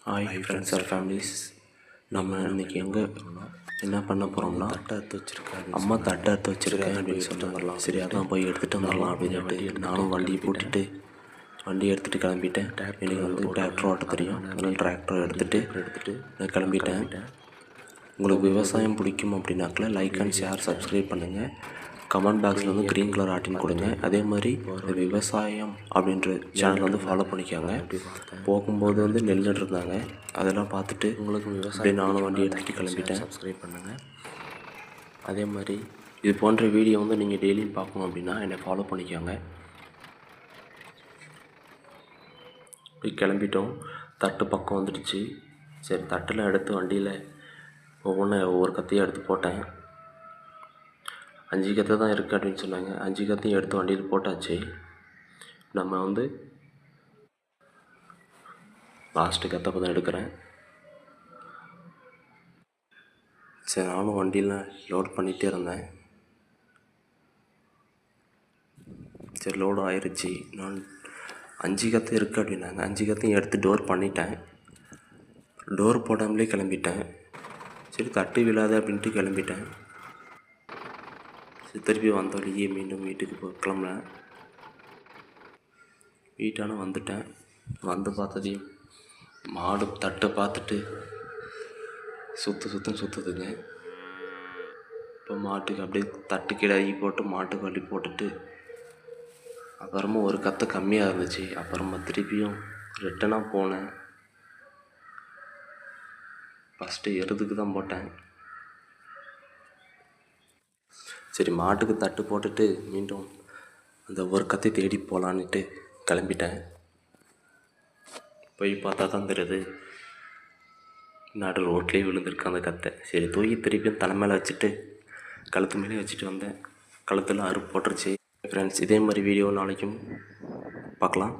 Hi friends R families. நம்ம இன்றைக்கி என்ன பண்ண போகிறோம்னா, அம்மா தட்டை எடுத்து வச்சுருக்கேன் அப்படின்னு சொன்னாங்க. சரி அதான் போய் எடுத்துகிட்டு வந்துடலாம் அப்படின்ட்டு நானும் வண்டியை போட்டுட்டு வண்டியை எடுத்துகிட்டு கிளம்பிட்டேன். எனக்கு டிராக்டர் ஓட்ட தெரியும், அதனால் டிராக்டர் எடுத்துகிட்டு நான் கிளம்பிட்டேன். உங்களுக்கு விவசாயம் பிடிக்கும் அப்படின்னாக்கல லைக் அண்ட் ஷேர் சப்ஸ்கிரைப் பண்ணுங்கள். கமெண்ட் பாக்ஸில் க்ரீன் கலர் ஆட்டின் கொடுங்க. அதே மாதிரி விவசாயம் அப்படின்ற சேனல் ஃபாலோ பண்ணிக்கோங்க. போகும்போது நெல் நட்டுருந்தாங்க, அதெல்லாம் பார்த்துட்டு உங்களுக்கு விவசாயம் நானும் வண்டி எடுத்துகிட்டு கிளம்பிட்டேன். சப்ஸ்கிரைப் பண்ணுங்கள். அதே மாதிரி இது போன்ற வீடியோ நீங்கள் டெய்லியும் பார்க்கணும் அப்படின்னா என்னை ஃபாலோ பண்ணிக்கோங்க. கிளம்பிட்டோம். தட்டு பக்கம் வந்துடுச்சு. சரி தட்டில் எடுத்து வண்டியில் ஒவ்வொரு கத்தையும் எடுத்து போட்டேன். 5 கத்தை தான் இருக்குது அப்படின்னு சொன்னாங்க. 5 கத்தையும் எடுத்து வண்டியில் போட்டாச்சு. நம்ம லாஸ்ட்டு கத்தை தான் எடுக்கிறேன். சரி நானும் வண்டியில் லோட் பண்ணிகிட்டே இருந்தேன். சரி லோடு ஆயிடுச்சு. நான் 5 கத்தை இருக்குது அப்படின்னாங்க. 5 கத்தையும் எடுத்து டோர் பண்ணிட்டேன். டோர் போடாமலே கிளம்பிட்டேன். சரி தட்டு விழாது அப்படின்ட்டு கிளம்பிட்டேன். திருப்பி வந்த வழியே மீண்டும் வீட்டுக்கு கிளம்புனேன். வீட்டான வந்துட்டேன். வந்து பார்த்ததையும் மாடு தட்டை பார்த்துட்டு சுற்றுதுங்க. இப்போ மாட்டுக்கு அப்படியே தட்டு கிடாகி போட்டு மாட்டுக்கு வழி போட்டுட்டு அப்புறமா ஒரு கத்தை கம்மியாக இருந்துச்சு. அப்புறமா திருப்பியும் ரிட்டனாக போனேன். ஃபஸ்ட்டு எருதுக்கு தான் போட்டேன். சரி மாட்டுக்கு தட்டு போட்டுட்டு மீண்டும் அந்த ஒரு கத்தை தேடி போகலான்ட்டு கிளம்பிட்டேன். போய் பார்த்தா தான் தெரியுது நடு ரோட்லேயே விழுந்திருக்கு அந்த கத்தை. சரி தூக்கி திருப்பியும் தலை மேலே வச்சுட்டு கழுத்து மேலே வச்சுட்டு வந்தேன். கழுத்தில் அறுப்பு போட்டுருச்சு. ஃப்ரெண்ட்ஸ் இதே மாதிரி வீடியோ நாளைக்கும் பார்க்கலாம்.